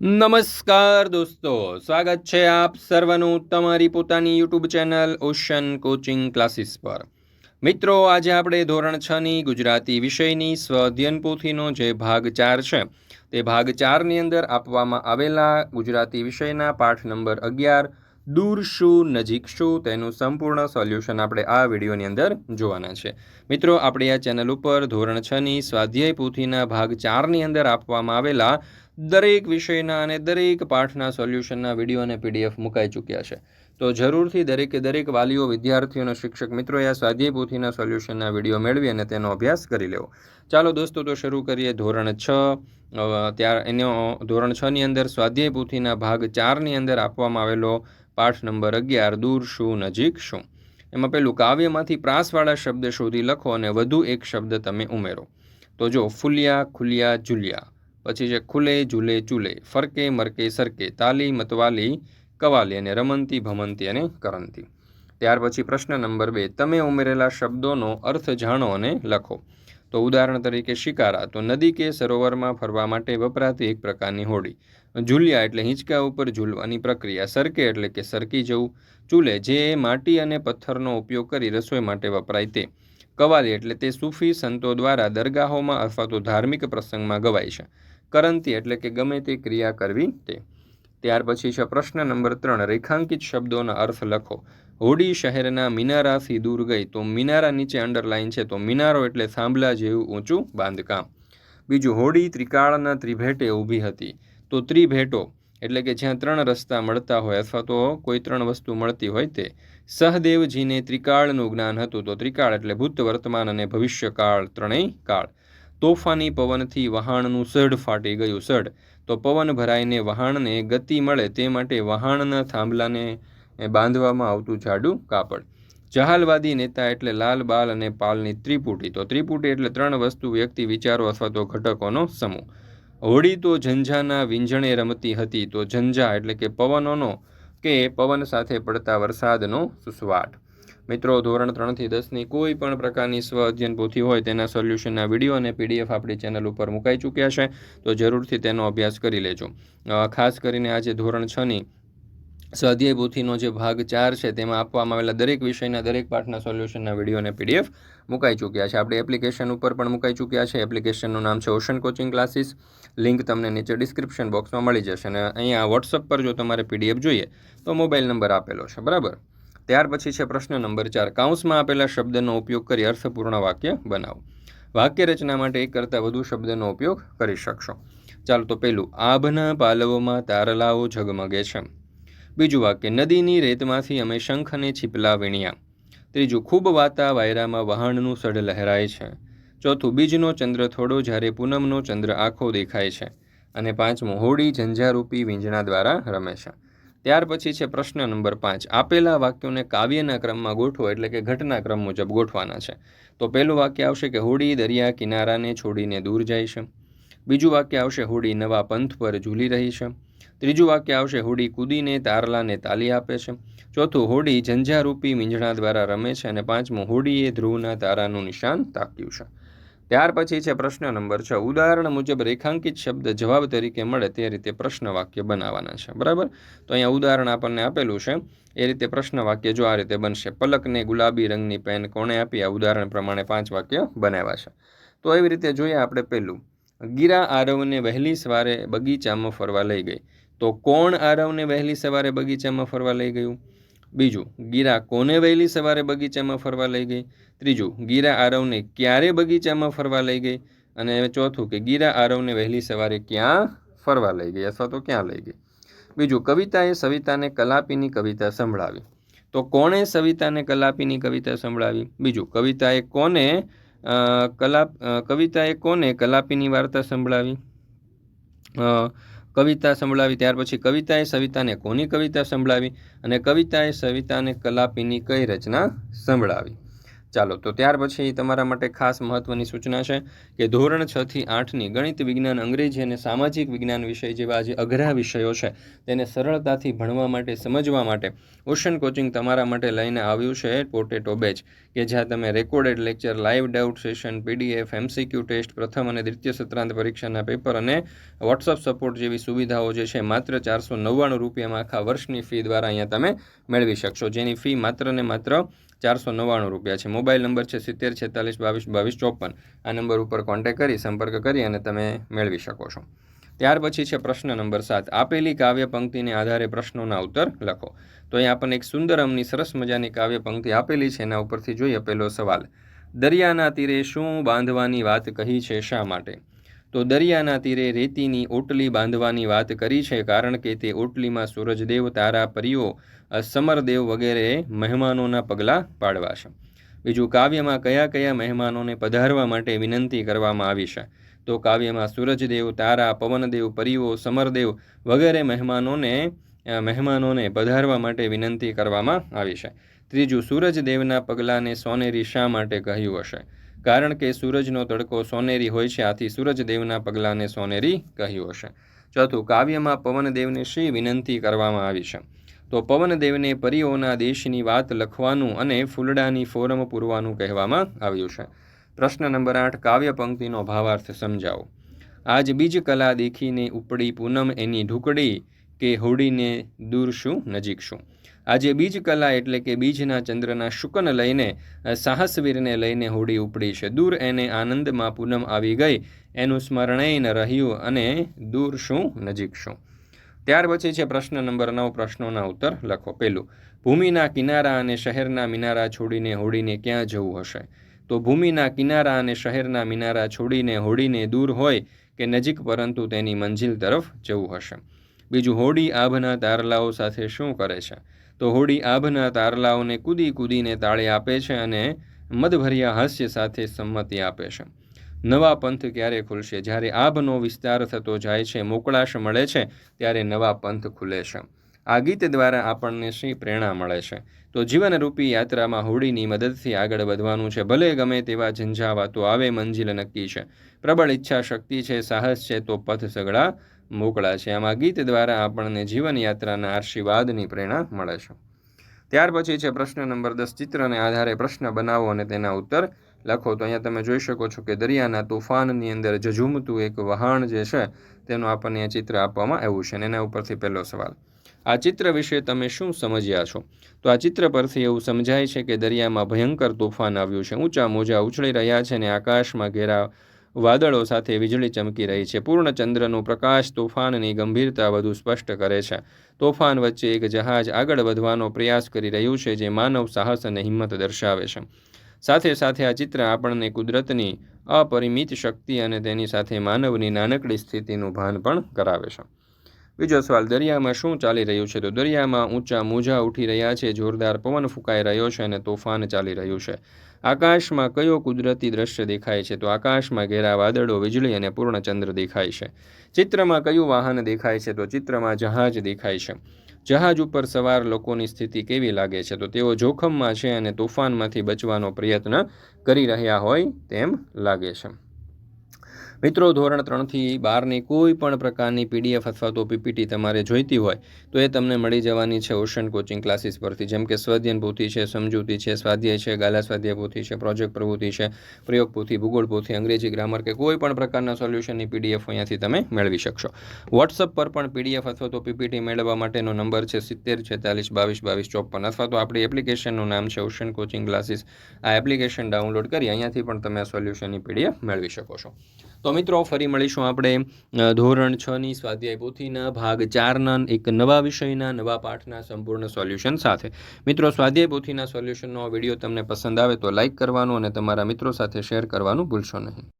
નમસ્કાર દોસ્તો, સ્વાગત છે આપ સર્વનું તમારી પોતાની YouTube channel ocean coaching classes પર। મિત્રો, આજે આપણે ધોરણ 6ની ગુજરાતી વિષયની સ્વઅધ્યયન પોથીનો જે ભાગ 4 છે તે ભાગ 4ની અંદર આપવામાં આવેલા ગુજરાતી વિષયના પાઠ નંબર 11 દૂર શું નજીક શું તેનું સંપૂર્ણ સોલ્યુશન આપણે આ વિડીયોની અંદર જોવાના છે। મિત્રો, આપણે આ ચેનલ ઉપર ધોરણ 6ની સ્વાધ્યાય પોથીના ભાગ 4ની અંદર આપવામાં આવેલા દરેક વિષયના અને દરેક પાઠના સોલ્યુશનના વિડીયો અને પીડીએફ મુકાઈ ચૂક્યા છે। તો જરૂરથી દરેક વાલીઓ, વિદ્યાર્થીઓ અને શિક્ષક મિત્રોએ આ સ્વાધ્યાય પોથીના સોલ્યુશનના વિડીયો મેળવી અને તેનો અભ્યાસ કરી લેવો। ચાલો દોસ્તો, તો શરૂ કરીએ ધોરણ 6 ધોરણ 6ની અંદર સ્વાધ્યાય પોથીના ભાગ 4ની અંદર આપવામાં આવેલો પાઠ નંબર 11 દૂર શું નજીક શું। એમાં પેલું, કાવ્યમાંથી પ્રાસવાળા શબ્દ શોધી લખો અને વધુ એક શબ્દ તમે ઉમેરો। તો જો, ફૂલ્યા, ખુલ્યા, ઝૂલ્યા, પછી છે ખુલે, ઝૂલે, ચૂલે, ફરકે, મરકે, સરકે, તાલી, મતવાલી, કવાલી અને રમંતી, ભમંતી અને કરંતી। ત્યાર પછી પ્રશ્ન નંબર 2, તમે ઉમેરેલા શબ્દોનો અર્થ જાણો અને લખો। તો ઉદાહરણ તરીકે શિકારા, તો નદી કે સરોવરમાં ફરવા માટે વપરાતી એક પ્રકારની હોડી। ઝૂલ્યા એટલે હિંચકા ઉપર ઝૂલવાની પ્રક્રિયા। સરકે એટલે કે સરકી જવું। ચૂલે, જે માટી અને પથ્થરનો ઉપયોગ કરી રસોઈ માટે વપરાય તે। કવાલી એટલે તે સૂફી સંતો દ્વારા દરગાહોમાં અથવા તો ધાર્મિક પ્રસંગમાં ગવાય છે। કરંતી એટલે કે ગમે તે ક્રિયા કરવી તે। ત્યાર પછી છે પ્રશ્ન નંબર 3, રેખાંકિત શબ્દોના અર્થ લખો। હોડી શહેરના મિનારાથી દૂર ગઈ, તો મિનારા નીચે અંડરલાઇન છે, તો મિનારો એટલે થાંભલા જેવું ઊંચું બાંધકામ। બીજું, હોડી ત્રિકાળના ત્રિભેટે ઊભી હતી, તો ત્રિભેટો એટલે કે જ્યાં 3 રસ્તા મળતા હોય અથવા તો કોઈ 3 વસ્તુ મળતી હોય તે। સહદેવજીને ત્રિકાળનું જ્ઞાન હતું, તો ત્રિકાળ એટલે ભૂત, વર્તમાન અને ભવિષ્યકાળ, ત્રણેય કાળ। તોફાની પવનથી વહાણનું સઢ ફાટી ગયું। સઢ તો પવન ભરાઈને વહાણને ગતિ મળે તે માટે વહાણના થાંભલાને બાંધવામાં આવતું જાડું કાપડ। જહાલવાદી નેતા એટલે લાલ, બાલ અને પાલની ત્રિપુટી, તો ત્રિપુટી એટલે 3 વસ્તુ, વ્યક્તિ, વિચારો અથવા તો ઘટકોનો સમૂહ। હોડી તો ઝંઝાના વીંઝણે રમતી હતી, તો ઝંઝા એટલે કે પવનોનો કે પવન સાથે પડતા વરસાદનો સુસવાટ। મિત્રો, ધોરણ 3થી 10ની કોઈ પણ પ્રકારની સ્વ અધ્યયન પોથી હોય તેના સોલ્યુશનના વિડીયો અને પીડીએફ આપણી ચેનલ ઉપર મુકાઈ ચૂક્યા છે, તો જરૂરથી તેનો અભ્યાસ કરી લેજો। ખાસ કરીને આજે ધોરણ 6ની સ્વાધ્યાય પોથીનો જે ભાગ 4 છે તેમાં આપવામાં આવેલા દરેક વિષયના દરેક પાઠના સોલ્યુશનના વિડીયો અને પીડીએફ મુકાઈ ચૂક્યા છે। આપણે એપ્લિકેશન ઉપર પણ મુકાઈ ચૂક્યા છે। એપ્લિકેશનનું નામ છે ઓશન કોચિંગ ક્લાસીસ। લિંક તમને નીચે ડિસ્ક્રિપ્શન બોક્સમાં મળી જશે અને અહીંયા વોટ્સઅપ પર જો તમારે પીડીએફ જોઈએ તો મોબાઈલ નંબર આપેલો છે, બરાબર। ત્યાર પછી છે પ્રશ્ન નંબર 4, કાઉન્સમાં આપેલા શબ્દનો ઉપયોગ કરી અર્થપૂર્ણ વાક્ય બનાવો। વાક્ય રચના માટે એક કરતાં વધુ શબ્દનો ઉપયોગ કરી શકશો। ચાલો, તો પહેલું, આભના પાલવમાં તારલાઓ ઝગમગે છે। બીજું વાક્ય, નદીની રેતમાંથી અમે શંખ અને છીપલા વીણ્યા। ત્રીજું, ખૂબ વાતા વાયરામાં વહાણનું સઢ લહેરાય છે। ચોથું, બીજનો ચંદ્ર થોડો જ્યારે પૂનમનો ચંદ્ર આખો દેખાય છે। અને પાંચમું, હોડી ઝંઝારૂપી વીંઝણા દ્વારા રમે છે। ત્યાર પછી છે પ્રશ્ન નંબર 5, આપેલા વાક્યોને કાવ્યના ક્રમમાં ગોઠવો, એટલે કે ઘટના ક્રમ મુજબ ગોઠવાના છે। તો પહેલું વાક્ય આવશે કે હોડી દરિયા કિનારાને છોડીને દૂર જાય છે। બીજું વાક્ય આવશે, હોડી નવા પંથ પર ઝૂલી રહી છે। ત્રીજું વાક્ય આવશે, હોડી કૂદીને તારલાને તાલી આપે છે। ચોથું, હોડી ઝંઝારૂપી વીંઝણા દ્વારા રમે છે। અને પાંચમું, હોડીએ ધ્રુવના તારાનું નિશાન તાક્યું છે। ત્યાર પછી છે પ્રશ્ન નંબર 6, ઉદાહરણ મુજબ રેખાંકિત શબ્દ જવાબ તરીકે મળે તે રીતે પ્રશ્ન વાક્ય બનાવવાના છે, બરાબર। તો અહીંયા ઉદાહરણ આપણને આપેલું છે એ રીતે પ્રશ્ન વાક્ય જો આ રીતે બનશે, પલકને ગુલાબી રંગની પેન કોણે આપી? આ ઉદાહરણ પ્રમાણે 5 વાક્ય બનાવ્યા છે। તો એવી રીતે જોઈએ આપણે પહેલું, ગીરા આરવને વહેલી સવારે બગીચામાં ફરવા લઈ ગઈ, તો કોણ આરવને વહેલી સવારે બગીચામાં ફરવા લઈ ગયું? બીજું, ગીરા કોને વહેલી સવારે બગીચામાં ફરવા લઈ ગઈ? ત્રીજું, ગીરા આરવને ક્યારે બગીચામાં ફરવા લઈ ગઈ? અને ચોથું કે ગીરા આરવને વહેલી સવારે ક્યાં ફરવા લઈ ગઈ અથવા તો ક્યાં લઈ ગઈ? બીજું, કવિતાએ સવિતાને કલાપીની કવિતા સંભળાવી, તો કોણે સવિતાને કલાપીની કવિતા સંભળાવી? બીજું, કવિતાએ કોને કલાપીની વાર્તા સંભળાવી? કવિતા સંભળાવી। ત્યાર પછી કવિતાએ સવિતાને કોની કવિતા સંભળાવી? અને કવિતાએ સવિતાને કલાપીની કઈ રચના સંભળાવી? ચાલો, તો ત્યાર પછી તમારા માટે ખાસ મહત્ત્વની સૂચના છે કે ધોરણ 6 થી 8ની ગણિત, વિજ્ઞાન, અંગ્રેજી અને સામાજિક વિજ્ઞાન વિષય જેવા જે અઘરા વિષયો છે તેને સરળતાથી ભણવા માટે, સમજવા માટે ઓશન કોચિંગ તમારા માટે લઈને આવ્યું છે પોટેટો બેચ, કે જ્યાં તમે recorded lecture, live doubt session, PDF, MCQ test, પ્રથમ અને દ્વિતીય સત્રાંત પરીક્ષાના પેપર અને વોટ્સઅપ સપોર્ટ જેવી સુવિધાઓ જે છે માત્ર 499 રૂપિયામાં આખા વર્ષની ફી દ્વારા અહીંયા તમે મેળવી શકશો, જેની ફી માત્ર ને માત્ર 499 રૂપિયા છે. મોબાઈલ નંબર છે 70 46 22 22 54. આ નંબર ઉપર કોન્ટેક્ટ કરી સંપર્ક કરી અને તમે મેળવી શકો છો. ત્યાર પછી છે પ્રશ્ન નંબર 7. આપેલી કાવ્ય પંક્તિને આધારે પ્રશ્નોના ઉત્તર લખો. તો અહીં આપણને એક સુંદર અમની સરસ મજાની કાવ્ય પંક્તિ આપેલી છે. એના ઉપરથી જોઈએ પહેલો સવાલ. દરિયાના તીરે શું બાંધવાની વાત કહી છે, શા માટે? તો દરિયાના તીરે રેતીની ઓટલી બાંધવાની વાત કરી છે, કારણ કે તે ઓટલીમાં સૂરજદેવ, તારા, પરીઓ, સમરદેવ વગેરે મહેમાનોના પગલાં પાડવા છે. બીજું, કાવ્યમાં કયા કયા મહેમાનોને પધારવા માટે વિનંતી કરવામાં આવી છે? તો કાવ્યમાં સૂરજદેવ, તારા, પવનદેવ, પરીઓ, સમરદેવ વગેરે મહેમાનોને પધારવા માટે વિનંતી કરવામાં આવી છે. ત્રીજું, સૂરજદેવના પગલાંને સોનેરી શા માટે કહ્યું હશે? કારણ કે સૂરજનો તડકો સોનેરી હોય છે, આથી સૂરજદેવના પગલાંને સોનેરી કહ્યું હશે. ચોથું, કાવ્યમાં પવનદેવને શી વિનંતી કરવામાં આવી છે? તો પવનદેવને પરીઓના દેશની વાત લખવાનું અને ફૂલડાની ફોરમ પૂરવાનું કહેવામાં આવ્યું છે. પ્રશ્ન નંબર 8. કાવ્ય પંક્તિનો ભાવાર્થ સમજાવો. આજ બીજ કલા દેખીને ઉપડી પૂનમ એની ઢુકડી, કે હોડીને દૂર શું નજીક શું? આજે બીજ કલા એટલે કે બીજના ચંદ્રના શુકન લઈને, સાહસવીરને લઈને હોડી ઉપડી છે. દૂર એને આનંદમાં પૂનમ આવી ગઈ, એનું સ્મરણેય ન રહ્યું, અને દૂર શું નજીક શું? ત્યાર પછી છે પ્રશ્ન નંબર 9. પ્રશ્નોના ઉત્તર લખો. પહેલું, ભૂમિના કિનારા અને શહેરના મિનારા છોડીને હોડીને ક્યાં જવું હશે? તો ભૂમિના કિનારા અને શહેરના મિનારા છોડીને હોડીને દૂર હોય કે નજીક, પરંતુ તેની મંજિલ તરફ જવું હશે. બીજું, હોડી આભના તારલાઓ સાથે શું કરે છે? તો હોડી આભના તારલાઓને કૂદી કૂદીને તાળે આપે છે અને મદભર્યા હાસ્ય સાથે સંમતિ આપે છે. નવા પંથ ક્યારે ખુલશે? જ્યારે આભનો વિસ્તાર થતો જાય છે, મોકળાશ મળે છે, ત્યારે નવા પંથ ખુલે છે. આ ગીત દ્વારા આપણને શી પ્રેરણા મળે છે? તો જીવનરૂપી યાત્રામાં હોડીની મદદથી આગળ વધવાનું છે. ભલે ગમે તેવા ઝંઝાવાતો આવે, મંજિલ નક્કી છે. પ્રબળ ઈચ્છા શક્તિ છે, સાહસ છે, તો પથ સગળા મોકળા છે. આમાં ગીત દ્વારા આપણને જીવનયાત્રાના આશીર્વાદની પ્રેરણા મળે છે. ત્યાર પછી છે પ્રશ્ન નંબર 10. ચિત્રને આધારે પ્રશ્ન બનાવો અને તેના ઉત્તર લખો. તો અહીંયા તમે જોઈ શકો છો કે દરિયાના તોફાનની અંદર ઝઝૂમતું એક વહાણ જે છે તેનું આપણને ચિત્ર આપવામાં આવ્યું છે. અને એના ઉપરથી પહેલો સવાલ. આ ચિત્ર વિશે તમે શું સમજ્યા છો? તો આ ચિત્ર પરથી એવું સમજાય છે કે દરિયામાં ભયંકર તોફાન આવ્યું છે. ઊંચા મોજા ઉછળી રહ્યા છે અને આકાશમાં ઘેરા વાદળો સાથે વીજળી ચમકી રહી છે. પૂર્ણચંદ્રનો પ્રકાશ તોફાનની ગંભીરતા વધુ સ્પષ્ટ કરે છે. તોફાન વચ્ચે એક જહાજ આગળ વધવાનો પ્રયાસ કરી રહ્યું છે, જે માનવ સાહસ અને હિંમત દર્શાવે છે. સાથે સાથે આ ચિત્ર આપણને કુદરતની અપરિમિત શક્તિ અને તેની સાથે માનવની નાનકડી સ્થિતિનું ભાન પણ કરાવે છે. બીજો સવાલ. દરિયામાં શું ચાલી રહ્યું છે? તો દરિયામાં ઊંચા મોજા ઉઠી રહ્યા છે, જોરદાર પવન ફૂંકાઈ રહ્યો છે અને તોફાન ચાલી રહ્યું છે. આકાશમાં કયો કુદરતી દ્રશ્ય દેખાય છે? તો આકાશમાં ઘેરા વાદળો, વીજળી અને પૂર્ણચંદ્ર દેખાય છે. ચિત્રમાં કયું વાહન દેખાય છે? તો ચિત્રમાં જહાજ દેખાય છે. જહાજ ઉપર સવાર લોકોની સ્થિતિ કેવી લાગે છે? તો તેઓ જોખમમાં છે અને તોફાનમાંથી બચવાનો પ્રયત્ન કરી રહ્યા હોય તેમ લાગે છે. મિત્રો, ધોરણ 3 થી 12ની કોઈ પણ પ્રકારની PDF અથવા તો PPT તમારે જોઈતી હોય તો એ તમને મળી જવાની છે ઓશન કોચિંગ ક્લાસીસ પરથી. જેમ કે સ્વાધ્યાયન પોથી છે, સમજૂતી છે, સ્વાધ્યાય છે, ગાલા સ્વાધ્યાય પોથી છે, પ્રોજેક્ટ પ્રવૃત્તિ છે, પ્રયોગ પોથી, ભૂગોળ પોથી, અંગ્રેજી ગ્રામર કે કોઈ પણ પ્રકારના સોલ્યુશનની PDF અહીંયાથી તમે મેળવી શકશો. વોટ્સઅપ પર પણ PDF અથવા તો PPT મેળવવા માટેનો નંબર છે 70 46 22 22 54, અથવા તો આપણી એપ્લિકેશનનું નામ છે ઓશન કોચિંગ ક્લાસીસ. આ એપ્લિકેશન ડાઉનલોડ કરી અહીંયાથી પણ તમે આ સોલ્યુશનની PDF મેળવી શકો છો. તો મિત્રો, ફરી મળીશું આપણે ધોરણ 6ની સ્વાધ્યાય પોથીના ભાગ 4ના એક નવા વિષયના નવા પાઠના સંપૂર્ણ સોલ્યુશન સાથે. મિત્રો, સ્વાધ્યાય પોથીના સોલ્યુશનનો વિડીયો તમને પસંદ આવે તો લાઇક કરવાનું અને તમારા મિત્રો સાથે શેર કરવાનું ભૂલશો નહીં.